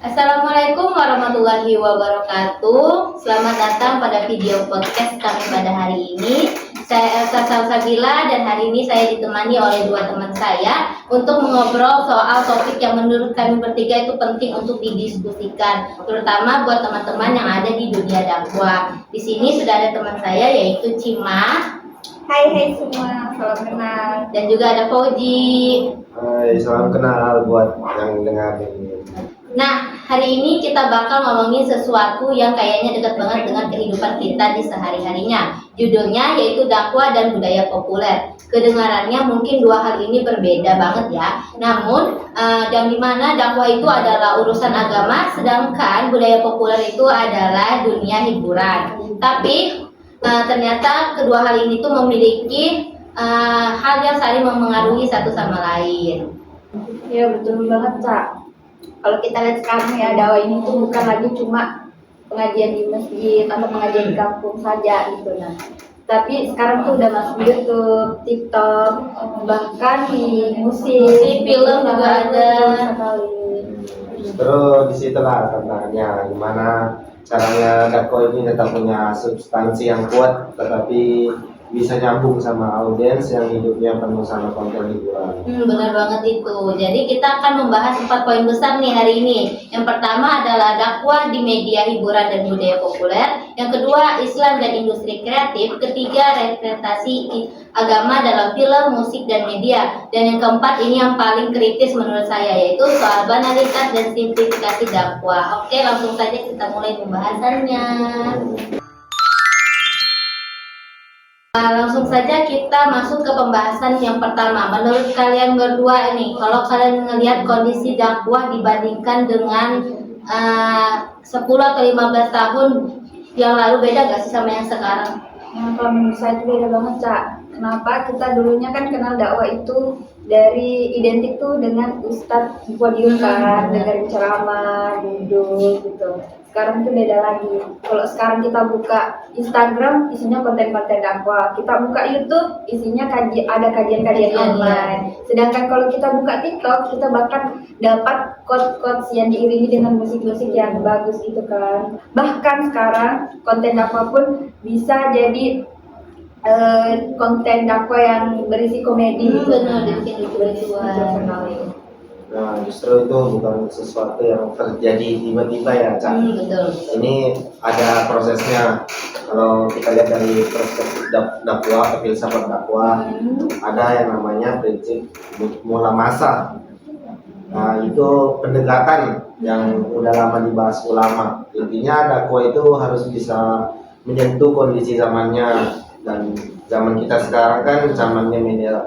Assalamualaikum warahmatullahi wabarakatuh. Selamat datang pada video podcast kami pada hari ini. Saya Elsa Salsabila dan hari ini saya ditemani oleh dua teman saya untuk mengobrol soal topik yang menurut kami bertiga itu penting untuk didiskusikan, terutama buat teman-teman yang ada di dunia dakwah. Di sini sudah ada teman saya yaitu Cima. Hai semua, salam kenal. Dan juga ada Fauji. Hai, salam kenal buat yang dengar ini. Nah, hari ini kita bakal ngomongin sesuatu yang kayaknya dekat banget dengan kehidupan kita di sehari-harinya. Judulnya yaitu dakwah dan budaya populer. Kedengarannya mungkin dua hal ini berbeda banget ya. Namun, yang dimana dakwah itu adalah urusan agama, sedangkan budaya populer itu adalah dunia hiburan. Tapi, ternyata kedua hal ini tuh memiliki hal yang saling mempengaruhi satu sama lain. Ya betul banget, Cak. Kalau kita lihat sekarang ya, dakwah ini tuh bukan lagi cuma pengajian di masjid atau pengajian di kampung saja gitu. Nah, tapi sekarang tuh udah masuk YouTube, TikTok, bahkan di musik, film juga ada. Justru disitulah tantangannya, gimana caranya dakwah ini tetap punya substansi yang kuat, tetapi bisa nyambung sama audiens yang hidupnya penuh sama konten hiburan. Benar banget itu. Jadi kita akan membahas 4 poin besar nih hari ini. Yang pertama adalah dakwah di media hiburan dan budaya populer. Yang kedua, Islam dan industri kreatif. Ketiga, representasi agama dalam film, musik, dan media. Dan yang keempat, ini yang paling kritis menurut saya, yaitu soal banalitas dan simplifikasi dakwah. Oke, langsung saja kita mulai pembahasannya. Langsung saja kita masuk ke pembahasan yang pertama. Menurut kalian berdua ini, kalau kalian melihat kondisi dakwah dibandingkan dengan 10 atau 15 tahun yang lalu, beda gak sih sama yang sekarang? Kalau menurut saya itu beda banget, Cak. Kenapa? Kita dulunya kan kenal dakwah itu dari identik tuh dengan ustadz di podium kan, dengerin ceramah, duduk gitu. Sekarang tuh beda lagi. Kalau sekarang kita buka Instagram, isinya konten-konten dakwah. Kita buka YouTube, isinya ada kajian-kajian online. Sedangkan kalau kita buka TikTok, kita bahkan dapat quotes-quotes yang diiringi dengan musik-musik yang bagus gitu kan. Bahkan sekarang konten dakwah pun bisa jadi konten dakwah yang berisi komedi. Benar, bikin lucu-lucuan. Nah, justru itu bukan sesuatu yang terjadi tiba-tiba ya, Cak. Betul. Ini ada prosesnya. Kalau kita lihat dari perspektif dakwah, filsafat dakwah, ada yang namanya prinsip mula masa. Nah, itu pendekatan yang udah lama dibahas ulama. Intinya dakwah itu harus bisa menyentuh kondisi zamannya, dan zaman kita sekarang kan zamannya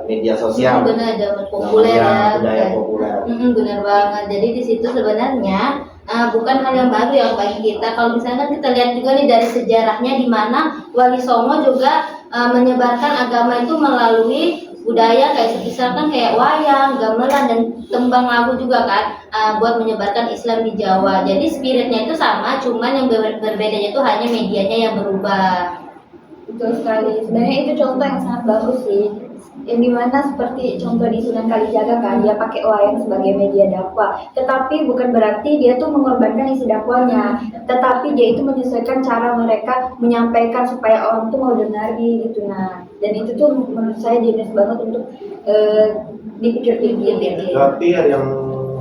media sosial. Benar, zaman populer ya. Budaya populer. Benar banget. Jadi di situ sebenarnya bukan hal yang baru ya bagi kita. Kalau misalnya kita lihat juga nih dari sejarahnya, di mana Wali Songo juga menyebarkan agama itu melalui budaya misalkan kayak wayang, gamelan, dan tembang lagu juga kan, buat menyebarkan Islam di Jawa. Jadi spiritnya itu sama, cuman yang berbedanya itu hanya medianya yang berubah. Betul sekali. Sebenarnya itu contoh yang sangat bagus sih. Yang dimana seperti contoh di Sunan Kalijaga kan, dia pakai wayang sebagai media dakwah. Tetapi bukan berarti dia tuh mengorbankan isi dakwahnya. Tetapi dia itu menyesuaikan cara mereka menyampaikan supaya orang tuh mau dengerin gitu. Nah, dan itu tuh menurut saya jenis banget untuk dipikir-pikir. Tapi ada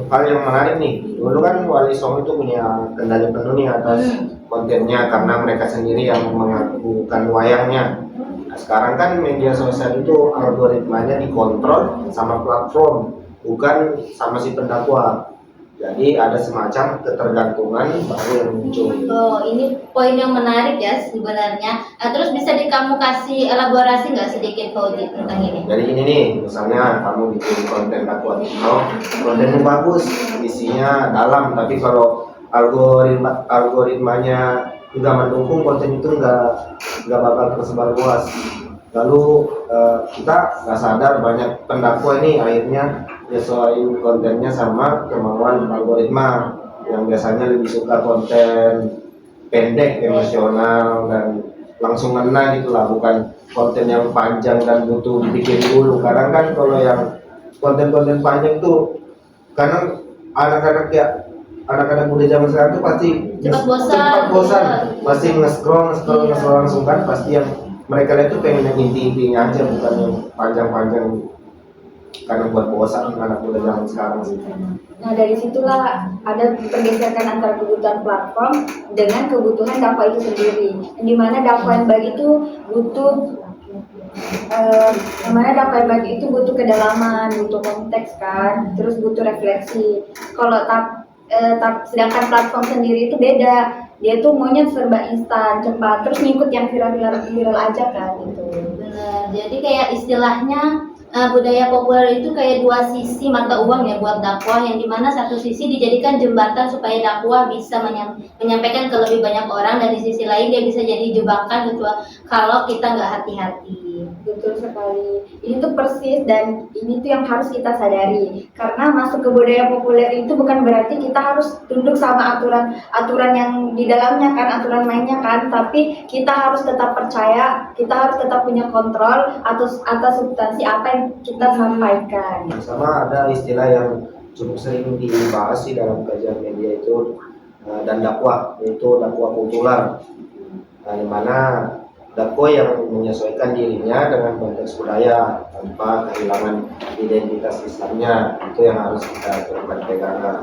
hal yang menarik nih. Dulu kan Wali Songo itu punya kendali penuh nih atas kontennya, karena mereka sendiri yang mengakukan wayangnya. Nah, sekarang kan media sosial itu algoritmanya dikontrol sama platform, bukan sama si pendakwah. Jadi ada semacam ketergantungan baru yang muncul. Oh, ini poin yang menarik ya sebenarnya. Terus bisa kamu kasih elaborasi nggak sedikit Fauzi tentang ini? Jadi ini nih, misalnya kamu bikin konten dakwah TikTok, kontennya bagus, isinya dalam, tapi kalau algoritmanya nggak mendukung, konten itu nggak bakal tersebar luas. Lalu kita nggak sadar banyak pendakwah ini akhirnya nyesuaiin kontennya sama kemauan algoritma, yang biasanya lebih suka konten pendek, emosional, dan langsung ngena gitu lah, bukan konten yang panjang dan butuh dibikin dulu. Kadang kan kalau yang konten-konten panjang tuh, kadang anak-anak ya anak-anak muda zaman sekarang tuh pasti cepat bosan, masih nge-scroll langsung kan, pasti yang mereka lihat tuh pengen yang inti-intinya aja, bukan yang panjang-panjang, karena buat bosan anak muda zaman sekarang sih. Nah dari situlah ada pergeseran antara kebutuhan platform dengan kebutuhan dakwah itu sendiri. Di mana dakwah yang baik itu butuh kedalaman, butuh konteks kan, terus butuh refleksi. Kalau sedangkan platform sendiri itu beda, dia tuh maunya serba instan, cepat, terus ngikut yang viral aja kan gitu. Benar. Jadi kayak istilahnya budaya populer itu kayak dua sisi mata uang ya buat dakwah, yang dimana satu sisi dijadikan jembatan supaya dakwah bisa menyampaikan ke lebih banyak orang, dan di sisi lain dia bisa jadi jebakan gitu kalau kita nggak hati-hati. Betul sekali. Ini tuh persis, dan ini tuh yang harus kita sadari. Karena masuk ke budaya populer itu bukan berarti kita harus tunduk sama aturan yang di dalamnya kan, aturan mainnya kan, tapi kita harus tetap percaya, kita harus tetap punya kontrol atas substansi apa yang kita sampaikan. Sama ada istilah yang cukup sering dibahas sih dalam kajian media itu, dan dakwah, yaitu dakwah kultural. Di mana dakwah yang menyesuaikan dirinya dengan konteks budaya tanpa kehilangan identitas Islamnya, itu yang harus kita coba pegangan.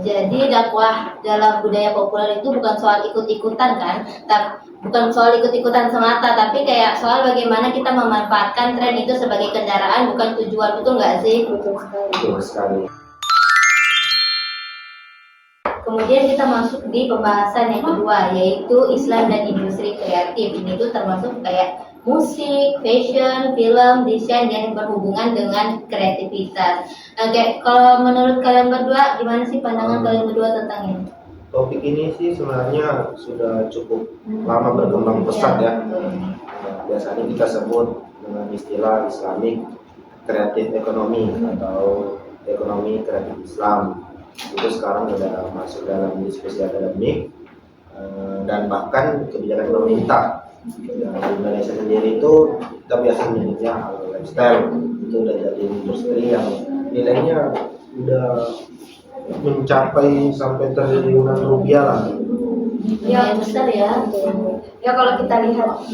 Jadi dakwah dalam budaya populer itu bukan soal ikut-ikutan kan, bukan soal ikut-ikutan semata, tapi kayak soal bagaimana kita memanfaatkan tren itu sebagai kendaraan, bukan tujuan. Betul nggak sih? Betul sekali. Kemudian kita masuk di pembahasan yang kedua, yaitu Islam dan industri kreatif. Ini tuh termasuk kayak musik, fashion, film, desain yang berhubungan dengan kreativitas. Kayak kalau menurut kalian berdua, gimana sih pandangan kalian berdua tentang ini? Topik ini sih sebenarnya sudah cukup lama berkembang pesat ya. Biasanya kita sebut dengan istilah Islamic Creative Economy atau ekonomi kreatif Islam. Itu sekarang sudah masuk dalam diskusi akademik dan bahkan kebijakan pemerintah. Di Indonesia sendiri itu kita biasa menyebutnya lifestyle, itu udah jadi industri yang nilainya udah mencapai sampai triliunan rupiah lah. Ya besar ya. Ya kalau kita lihat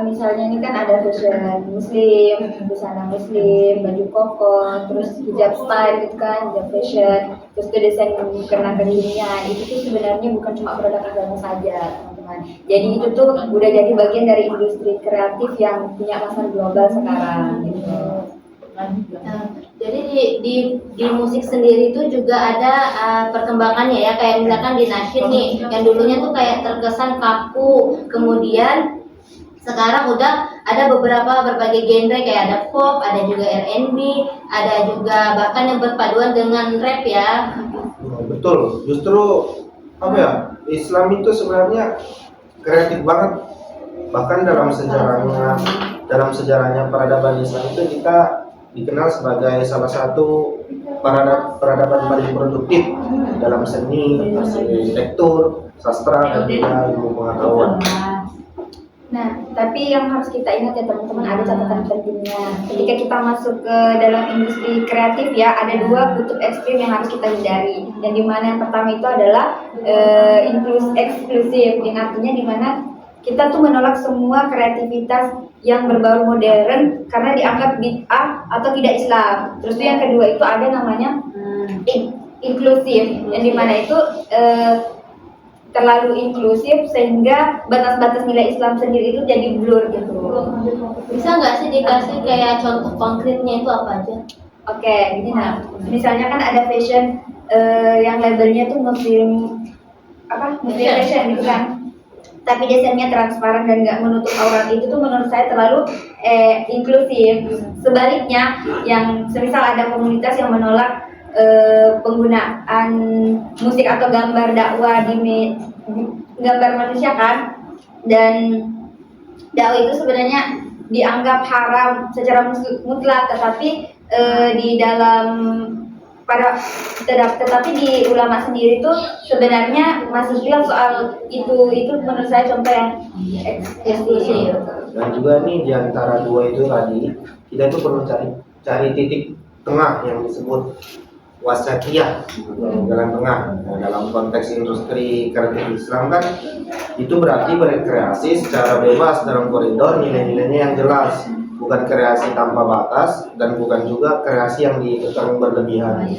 misalnya ini kan ada fashion muslim, busana muslim, baju koko, terus hijab style gitu kan, hijab fashion, terus itu desain kena dunia, itu tuh sebenarnya bukan cuma produk agama saja teman-teman. Jadi itu tuh udah jadi bagian dari industri kreatif yang punya pasar global sekarang gitu. Jadi di musik sendiri itu juga ada perkembangannya ya, kayak misalkan di nasyid nih, yang dulunya tuh kayak terkesan kaku, kemudian sekarang udah ada berbagai genre, kayak ada pop, ada juga R&B, ada juga bahkan yang berpaduan dengan rap ya. Betul, justru apa ya, Islam itu sebenarnya kreatif banget. Bahkan dalam sejarahnya peradaban Islam itu kita dikenal sebagai salah satu peradaban paling produktif dalam seni, arsitektur, sastra, dan juga ilmu pengetahuan. Nah, tapi yang harus kita ingat ya teman-teman, ada catatan pentingnya. Ketika kita masuk ke dalam industri kreatif ya, ada dua kutub ekstrim yang harus kita hindari. Dan dimana yang pertama itu adalah eksklusif, yang artinya dimana kita tuh menolak semua kreativitas yang berbau modern karena dianggap bid'ah atau tidak Islam. Terus yang kedua itu ada namanya inklusif, yang dimana itu terlalu inklusif sehingga batas-batas nilai Islam sendiri itu jadi blur gitu. Bisa nggak sih dikasih kayak contoh konkretnya itu apa aja? Oke, gini nah, misalnya kan ada fashion yang labelnya tuh muslim fashion gitu kan, tapi desainnya transparan dan nggak menutup aurat, itu tuh menurut saya terlalu inklusif. Sebaliknya, yang semisal ada komunitas yang menolak penggunaan musik atau gambar dakwah gambar manusia kan, dan dakwah itu sebenarnya dianggap haram secara mutlak, tetapi tetapi di ulama sendiri tuh sebenarnya masih hilang soal itu menurut saya contoh yang eksklusif. Dan juga nih di antara dua itu tadi kita itu perlu cari titik tengah yang disebut wasatiyah, jalan tengah. Nah, dalam konteks industri kreatif Islam kan itu berarti berkreasi secara bebas dalam koridor nilai-nilainya yang jelas, bukan kreasi tanpa batas dan bukan juga kreasi yang dikekang berlebihan.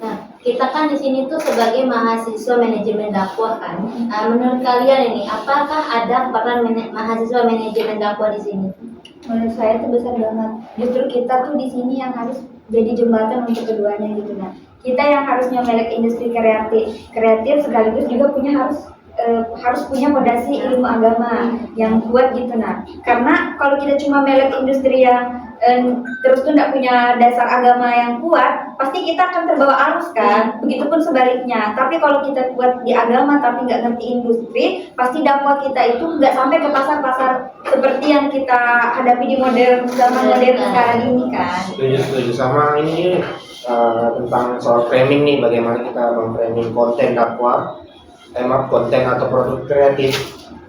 Nah, kita kan di sini tuh sebagai mahasiswa manajemen dakwah kan. Menurut kalian ini, apakah ada peran mahasiswa manajemen dakwah di sini? Menurut saya itu besar banget. Justru kita tuh di sini yang harus jadi jembatan untuk keduanya gitu. Nah, kita yang harusnya melek industri kreatif sekaligus juga harus punya fondasi ilmu agama yang kuat gitu. Nah, karena kalau kita cuma melek industri yang terus tuh nggak punya dasar agama yang kuat, pasti kita akan terbawa arus kan. Begitupun sebaliknya. Tapi kalau kita kuat di agama tapi nggak ngerti industri, pasti dakwah kita itu nggak sampai ke pasar-pasar seperti yang kita hadapi di zaman modern sekarang ini kan. Setuju sama ini tentang soal framing nih, bagaimana kita memframing konten dakwah, konten atau produk kreatif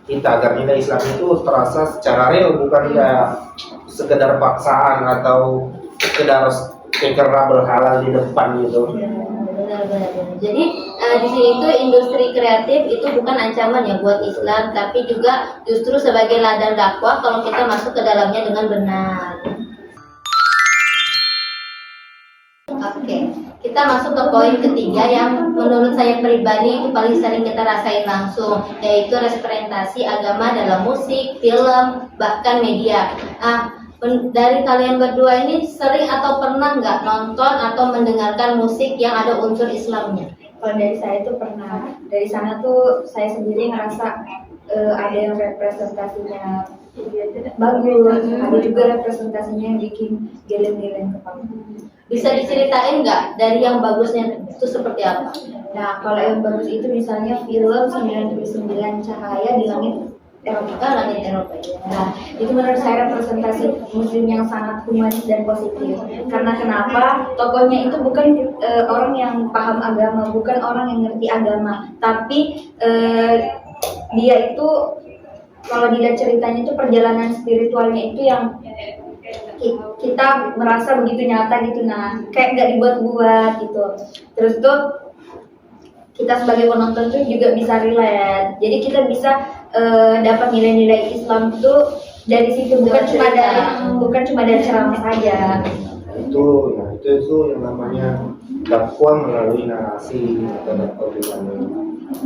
kita agar nilai Islam itu terasa secara real, bukan ya sekedar paksaan atau sekedar stiker berhalal di depan gitu. Benar. Jadi di sini itu industri kreatif itu bukan ancaman ya buat Islam, tapi juga justru sebagai ladang dakwah kalau kita masuk ke dalamnya dengan benar. Oke, kita masuk ke poin ketiga yang menurut saya pribadi itu paling sering kita rasain langsung, yaitu representasi agama dalam musik, film, bahkan media. Dari kalian berdua ini sering atau pernah nggak nonton atau mendengarkan musik yang ada unsur Islamnya? Kalau dari saya itu pernah. Dari sana tuh saya sendiri ngerasa ada yang representasinya bagus, ada juga representasinya yang bikin geleng-geleng kepala. Bisa diceritain nggak dari yang bagusnya itu seperti apa? Nah, kalau yang bagus itu misalnya film 99 Cahaya di Langit Eropa. Langit Eropa. Nah, itu menurut saya representasi muslim yang sangat humanis dan positif. Karena kenapa? Tokohnya itu bukan orang yang paham agama, bukan orang yang ngerti agama, tapi dia itu kalau dilihat ceritanya itu perjalanan spiritualnya itu yang kita merasa begitu nyata gitu. Nah, kayak nggak dibuat-buat gitu. Terus tuh kita sebagai penonton tuh juga bisa relate. Jadi kita bisa dapat nilai-nilai Islam itu dari situ, bukan cuma dari ceramah saja. Itu yang namanya dakwah melalui narasi atau dakwah melalui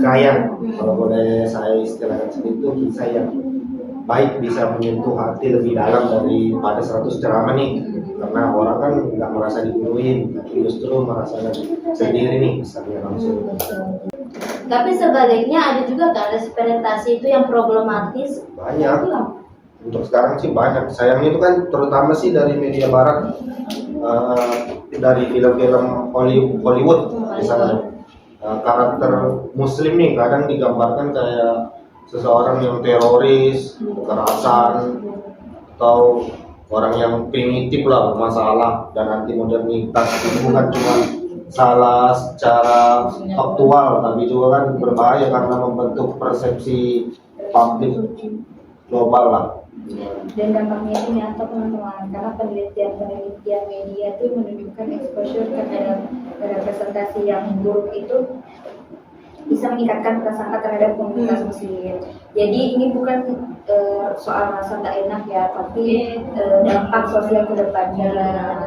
kaya. Kalau boleh saya istilahkan seperti itu, kisah yang baik bisa menyentuh hati lebih dalam daripada 100 ceramah nih, karena orang kan nggak merasa diguluin, tapi justru merasakan sendiri nih kesannya langsung. Tapi sebaliknya ada juga kan representasi itu yang problematis. Banyak. Untuk sekarang sih banyak. Sayangnya itu kan terutama sih dari media barat, dari film-film Hollywood misalnya. Karakter muslim nih kadang digambarkan kayak seseorang yang teroris, kekerasan, atau orang yang primitif lah, bermasalah dan anti modernitas. Itu bukan cuma salah secara faktual, tapi juga kan berbahaya karena membentuk persepsi publik global lah. Dan dampaknya itu nyata teman-teman, karena penelitian media itu menunjukkan exposure terhadap representasi yang buruk itu bisa meningkatkan prasangka terhadap komunitas muslim. Jadi ini bukan soal rasa tak enak ya, tapi dampak sosial ke depannya,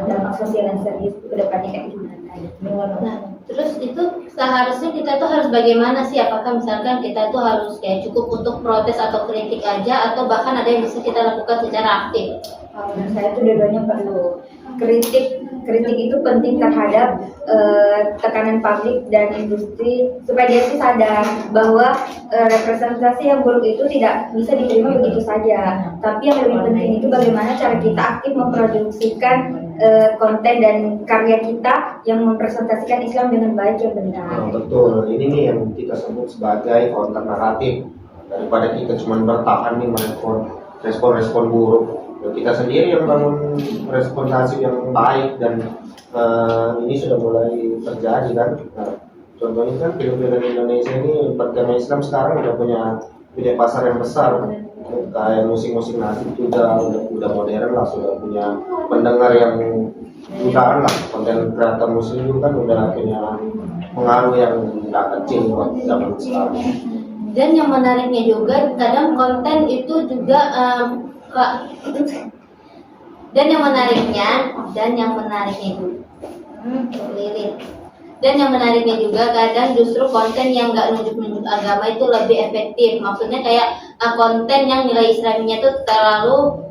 dampak sosial yang serius ke depannya kayak gimana. Nah, terus itu seharusnya kita itu harus bagaimana sih? Apakah misalkan kita itu harus kayak cukup untuk protes atau kritik aja, atau bahkan ada yang bisa kita lakukan secara aktif? Menurut saya itu dua-duanya perlu. Kritik itu penting terhadap tekanan publik dan industri supaya dia sih sadar bahwa representasi yang buruk itu tidak bisa diterima begitu saja. Tapi yang lebih penting itu bagaimana cara kita aktif memproduksikan konten dan karya kita yang mempresentasikan Islam dengan baik yang benar. Betul, ini nih yang kita sebut sebagai konten naratif. Daripada kita cuma bertahan nih merespon respon buruk, kita sendiri yang bangun responsasi yang baik. Dan ini sudah mulai terjadi kan. Contohnya kan film-film Indonesia ini bertema Islam sekarang udah punya pasar yang besar. Kayak musik-musik nasib juga udah modern lah, sudah punya pendengar yang dugaan lah, konten kreator muslim itu kan udah punya pengaruh yang nggak kecil buat zaman sekarang. Dan yang menariknya juga kadang konten itu juga dan yang menariknya juga lilit. Dan yang menariknya juga kadang justru konten yang nggak nunjuk-nunjuk agama itu lebih efektif. Maksudnya kayak konten yang nilai Islaminya itu terlalu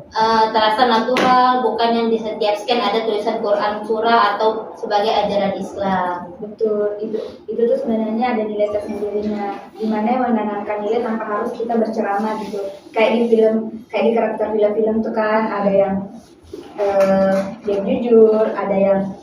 terasa natural, bukan yang di setiap scan ada tulisan Quran surah atau sebagai ajaran Islam. Betul, itu tuh sebenarnya ada nilai tersendirinya, dimana yang menanamkan nilai tanpa harus kita berceramah gitu. Kayak di karakter film-film tuh kan ada yang yang jujur, ada yang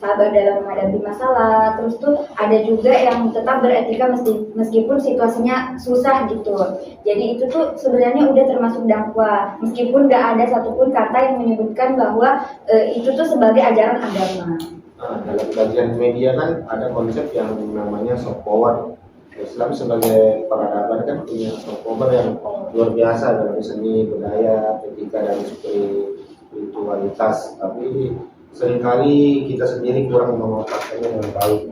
sabar dalam menghadapi masalah, terus tuh ada juga yang tetap beretika meskipun situasinya susah gitu. Jadi itu tuh sebenarnya udah termasuk dakwah, meskipun nggak ada satupun kata yang menyebutkan bahwa itu tuh sebagai ajaran agama. Nah, dalam kajian media kan ada konsep yang namanya soft power. Islam sebagai peradaban kan punya soft power yang luar biasa dalam seni, budaya, etika, dan spiritualitas. Tapi seringkali kita sendiri kurang memanfaatkannya dengan baik.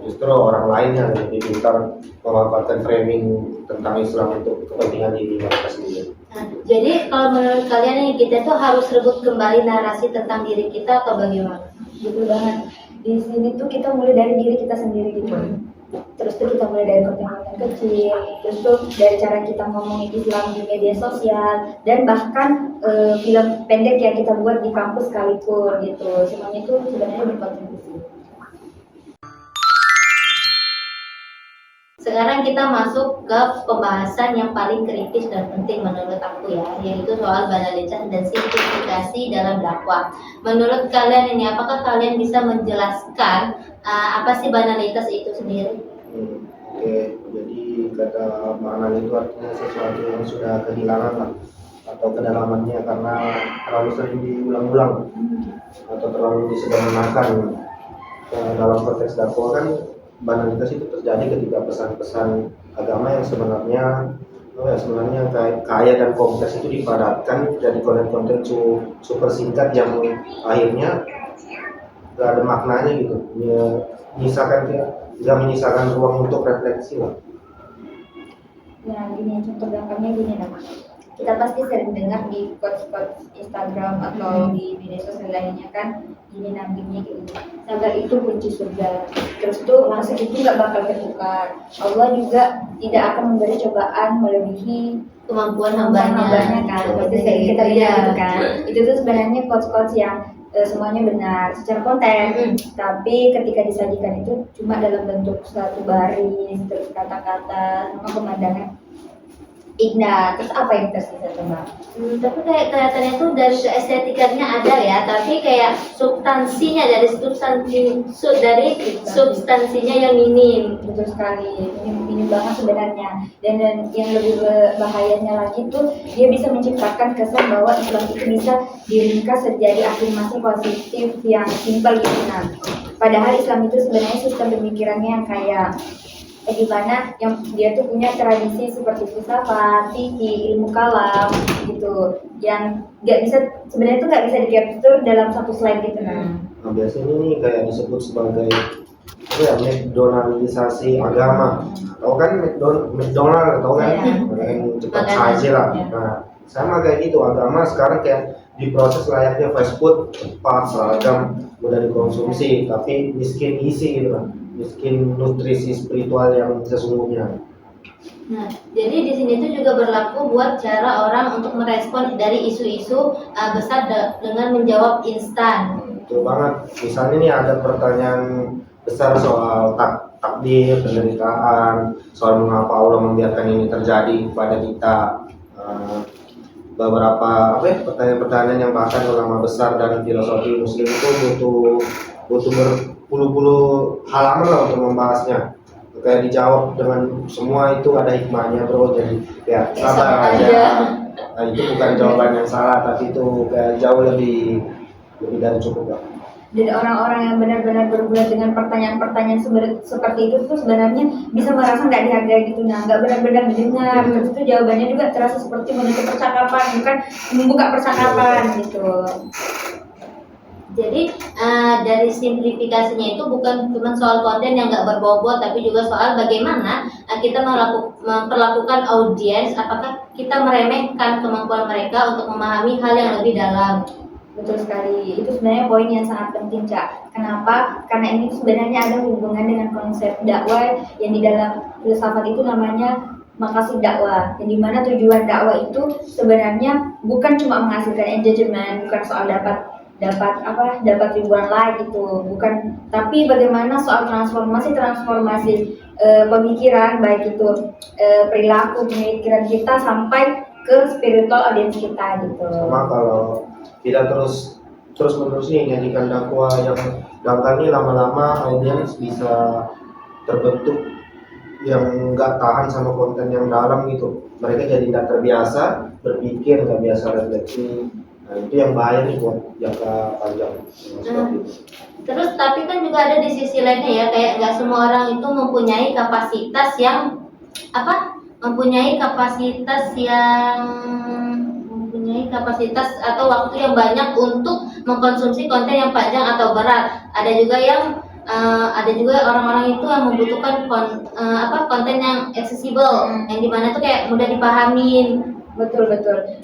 Justru orang lain yang lebih pintar memanfaatkan framing tentang Islam untuk kepentingan diri mereka sendiri. Nah, jadi kalau menurut kalian nih kita tuh harus rebut kembali narasi tentang diri kita atau bagaimana? Betul banget. Di sini tuh kita mulai dari diri kita sendiri gitu. Terus tuh kita mulai dari konten-konten kecil, terus tuh dari cara kita ngomongin Islam di media sosial, dan bahkan film pendek yang kita buat di kampus sekalipun gitu. Semuanya itu sebenarnya berkontribusi. Sekarang kita masuk ke pembahasan yang paling kritis dan penting menurut aku ya, yaitu soal banalitas dan simplifikasi dalam dakwah. Menurut kalian ini, apakah kalian bisa menjelaskan apa sih banalitas itu sendiri? Oke, jadi kata banal itu artinya sesuatu yang sudah kehilangan lah, atau kedalamannya karena terlalu sering diulang-ulang atau terlalu disederhanakan. Dalam konteks dakwah kan banalitas itu terjadi ketika pesan-pesan agama yang sebenarnya kaya dan kompleks itu dipadatkan jadi konten-konten super singkat yang akhirnya gak ada maknanya gitu. Tidak menyisakan ruang untuk refleksi lah. Nah, gini contoh gampangnya gini nah. Kita pasti sering dengar di quotes-quotes Instagram atau di media sosial lainnya kan, gini nabingnya gini. Sabar itu kunci surga. Terus tuh maksud itu nggak bakal tertukar. Allah juga tidak akan memberi cobaan melebihi Kemampuan hambanya kan. Pasti sering kita lihat gitu kan. Itu tuh sebenarnya quotes-quotes yang semuanya benar secara konten, tapi ketika disajikan itu cuma dalam bentuk satu baris, terus kata-kata sama pemandangan indah. Terus apa yang tersisa coba? Tapi kayak kelihatannya tuh dari estetikanya ada ya, tapi kayak substansinya dari substansinya yang minim. Betul sekali, ini banget sebenarnya. Dan yang lebih bahayanya lagi tuh dia bisa menciptakan kesan bahwa Islam itu bisa diringkas menjadi afirmasi positif yang simpel gitu. Nah, padahal Islam itu sebenarnya sistem pemikirannya yang kayak gimana, yang dia tuh punya tradisi seperti filsafat, fikih, ilmu kalam gitu, yang sebenarnya tuh nggak bisa di-capture dalam satu slide gitu. Nah, biasanya ini kayak disebut sebagai McDonaldisasi agama. Tahu kan McDonald, tahu kan? Yang cepat saja lah. Nah, sama kayak gitu, agama sekarang kayak diproses layaknya fast food, cepat, seragam, mudah dikonsumsi, tapi miskin isi gitu lah. Miskin nutrisi spiritual yang sesungguhnya. Nah, jadi di sini tuh juga berlaku buat cara orang untuk merespon dari isu-isu besar dengan menjawab instan. Betul banget. Misalnya nih ada pertanyaan besar soal takdir, penderitaan, soal mengapa Allah membiarkan ini terjadi kepada kita. Beberapa pertanyaan-pertanyaan yang bahkan ulama besar dan filosofi muslim itu butuh berpuluh-puluh halaman lah untuk membahasnya. Kayak dijawab dengan semua itu ada hikmahnya bro, jadi ya sabar aja. Nah, itu bukan jawaban yang salah, tapi itu kayak jauh lebih dari cukup lah. Dan orang-orang yang benar-benar berbuat dengan pertanyaan-pertanyaan seperti itu tuh sebenarnya bisa merasa nggak dihargai gitu, nah nggak benar-benar didengar. Terus itu jawabannya juga terasa seperti menutup percakapan, bukan membuka percakapan gitu. Jadi dari simplifikasinya itu bukan cuma soal konten yang nggak berbobot, tapi juga soal bagaimana kita memperlakukan audiens. Apakah kita meremehkan kemampuan mereka untuk memahami hal yang lebih dalam? Betul sekali, itu sebenarnya poin yang sangat penting, Cak. Kenapa? Karena ini sebenarnya ada hubungan dengan konsep dakwah yang di dalam filsafat itu namanya maqasid dakwah. Yang dimana tujuan dakwah itu sebenarnya bukan cuma menghasilkan engagement, bukan soal dapat ribuan like gitu, bukan. Tapi bagaimana soal transformasi pemikiran, baik itu perilaku pemikiran kita sampai ke spiritual audience kita gitu. Sama kalau tidak terus menerus nih nyanyikan dakwah yang dangkal ini, lama-lama audiens bisa terbentuk yang nggak tahan sama konten yang dalam gitu. Mereka jadi nggak terbiasa berpikir, nggak biasa refleksi. Nah itu yang bahaya nih buat jangka panjang. Terus tapi kan juga ada di sisi lainnya ya, kayak nggak semua orang itu mempunyai kapasitas atau waktu yang banyak untuk mengkonsumsi konten yang panjang atau berat. Ada juga orang-orang itu yang membutuhkan konten yang accessible, yang dimana tuh kayak mudah dipahamin. Betul,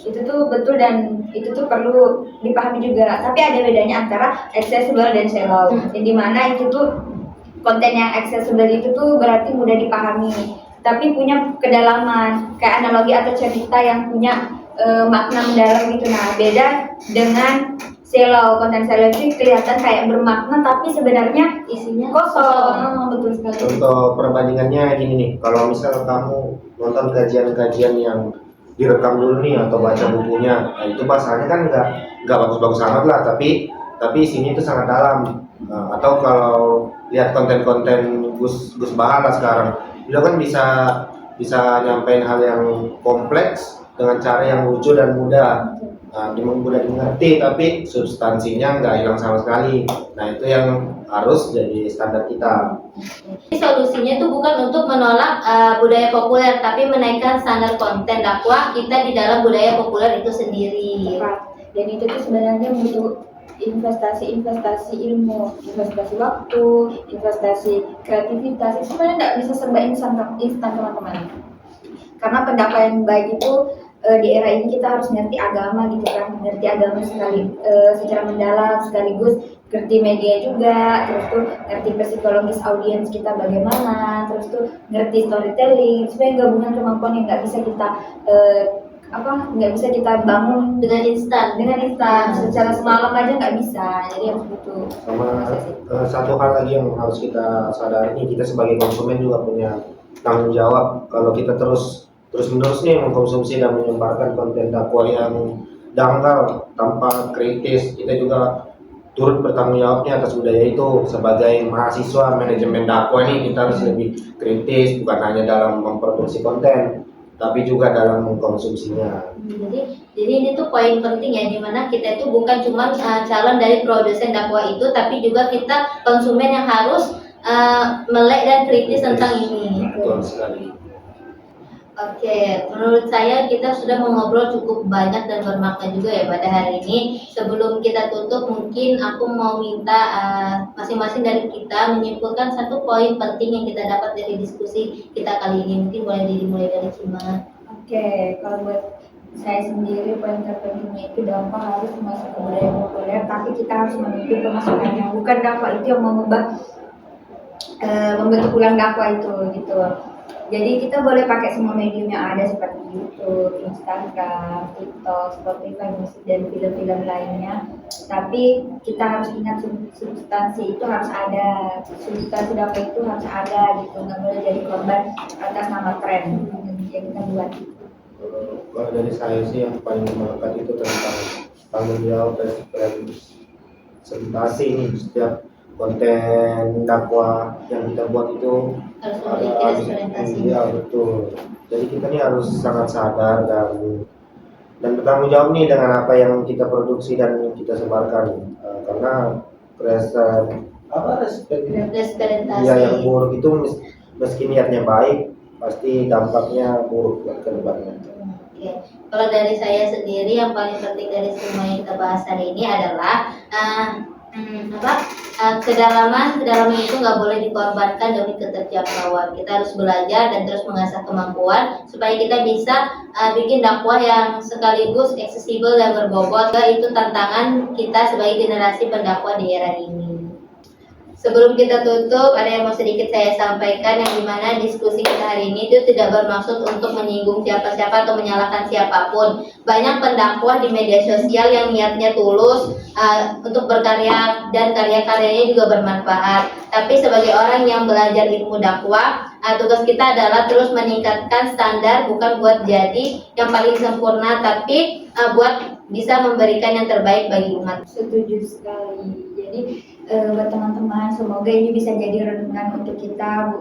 itu tuh betul dan itu tuh perlu dipahami juga. Tapi ada bedanya antara accessible dan shallow. Yang dimana itu tuh konten yang accessible itu tuh berarti mudah dipahami, tapi punya kedalaman, kayak analogi atau cerita yang punya makna mendalam gitu. Nah, beda dengan shallow. Konten shallow itu kelihatan kayak bermakna tapi sebenarnya Isinya kosong. Betul sekali. Contoh perbandingannya gini nih, kalau misal kamu nonton kajian-kajian yang direkam dulu nih atau baca bukunya, nah itu bahasanya kan nggak bagus-bagus amat lah, tapi isinya itu sangat dalam. Nah, atau kalau lihat konten-konten Gus Bahala sekarang, itu kan bisa nyampein hal yang kompleks dengan cara yang lucu dan mudah. Mudah dimengerti, tapi substansinya nggak hilang sama sekali. Nah itu yang harus jadi standar kita. Jadi solusinya itu bukan untuk menolak budaya populer, tapi menaikkan standar konten dakwah kita di dalam budaya populer itu sendiri. Dan itu tuh sebenarnya butuh investasi ilmu, investasi waktu, investasi kreativitas. Itu sebenarnya nggak bisa serba instan teman-teman. Karena pendakwaan yang baik itu di era ini kita harus ngerti agama gitu kan, ngerti agama secara mendalam, sekaligus ngerti media juga, terus tuh ngerti psikologis audiens kita bagaimana, terus tuh ngerti storytelling. Sebenarnya gabungan kemampuan yang nggak bisa kita bangun Dengan instan. secara semalam aja nggak bisa. Jadi harus butuh Sama satu hal lagi yang harus kita sadari nih, kita sebagai konsumen juga punya tanggung jawab. Kalau kita terus menerus nih mengkonsumsi dan menyebarkan konten dakwah yang dangkal tanpa kritis, kita juga turut bertanggung jawabnya atas budaya itu. Sebagai mahasiswa manajemen dakwah nih, kita harus lebih kritis, bukan hanya dalam memproduksi konten, tapi juga dalam mengkonsumsinya. Jadi ini tuh poin penting ya, dimana kita itu bukan cuma calon dari produsen dakwah itu, tapi juga kita konsumen yang harus melek dan kritis tentang ini. Betul sekali. Oke, menurut saya kita sudah mengobrol cukup banyak dan bermakna juga ya pada hari ini. Sebelum kita tutup, mungkin aku mau minta masing-masing dari kita menyimpulkan satu poin penting yang kita dapat dari diskusi kita kali ini. Mungkin boleh dimulai dari Cima. Oke, kalau buat saya sendiri poin terpentingnya itu dakwah harus masuk ke budaya populer, tapi kita harus memimpin pemasukannya. Bukan dakwah itu yang mengubah membentuk ulang dakwah itu gitu. Jadi kita boleh pakai semua medium yang ada seperti YouTube, Instagram, TikTok, Spotify, musik dan film-film lainnya. Tapi kita harus ingat substansi itu harus ada, substansi dakwah itu harus ada gitu. Nggak boleh jadi korban atas nama tren yang kita buat. Kalau dari saya sih yang paling melekat itu tentang tanggung jawab dan representasi nih. Setiap konten dakwah yang kita buat itu Harus memiliki iya betul. Jadi kita nih harus sangat sadar dan bertanggung jawab nih dengan apa yang kita produksi dan kita sebarkan. Karena representasi. Iya, yang buruk itu meski niatnya baik, pasti dampaknya buruk ke depannya. Oke. Kalau dari saya sendiri yang paling penting dari semua yang kita bahas hari ini adalah kedalaman itu nggak boleh dikorbankan demi keterjangkauan. Kita harus belajar dan terus mengasah kemampuan supaya kita bisa bikin dakwah yang sekaligus aksesibel dan berbobot. Itu tantangan kita sebagai generasi pendakwah di era ini. Sebelum kita tutup, ada yang mau sedikit saya sampaikan, yang dimana diskusi kita hari ini itu tidak bermaksud untuk menyinggung siapa-siapa atau menyalahkan siapapun. Banyak pendakwah di media sosial yang niatnya tulus untuk berkarya dan karya-karyanya juga bermanfaat. Tapi sebagai orang yang belajar ilmu dakwah, tugas kita adalah terus meningkatkan standar, bukan buat jadi yang paling sempurna, tapi buat bisa memberikan yang terbaik bagi umat. Setuju sekali. Jadi buat teman-teman, semoga ini bisa jadi renungan untuk kita,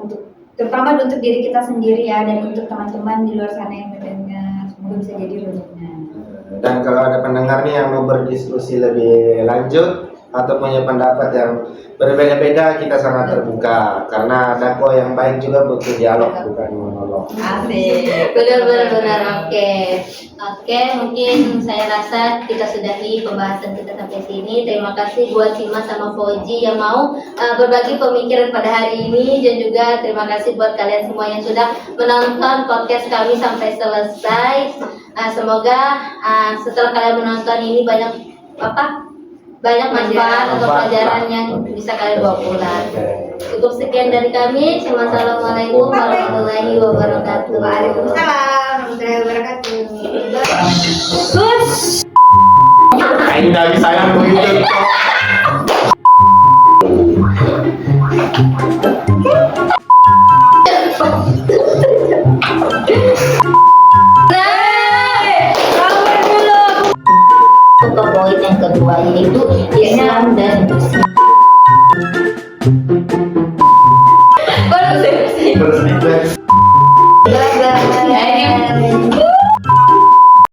terutama untuk diri kita sendiri ya, dan untuk teman-teman di luar sana yang mendengar, semoga bisa jadi renungan. Dan kalau ada pendengar nih yang mau berdiskusi lebih lanjut atau punya pendapat yang berbeda-beda, kita sangat terbuka, karena dakwah yang baik juga butuh dialog, bukan monolog. Asik, benar. Oke, mungkin saya rasa kita sudahi pembahasan kita sampai sini. Terima kasih buat Sima sama Fauji yang mau berbagi pemikiran pada hari ini, dan juga terima kasih buat kalian semua yang sudah menonton podcast kami sampai selesai. Semoga setelah kalian menonton ini banyak manfaat atau pelajaran yang bisa kalian bawa pulang. Cukup sekian dari kami. Wassalamualaikum warahmatullahi wabarakatuh. Waalaikumsalam warahmatullahi wabarakatuh. Ini dari saya begitu. Untuk poin yang kedua, yaitu Islam dan Muslim. Terus Bye bye.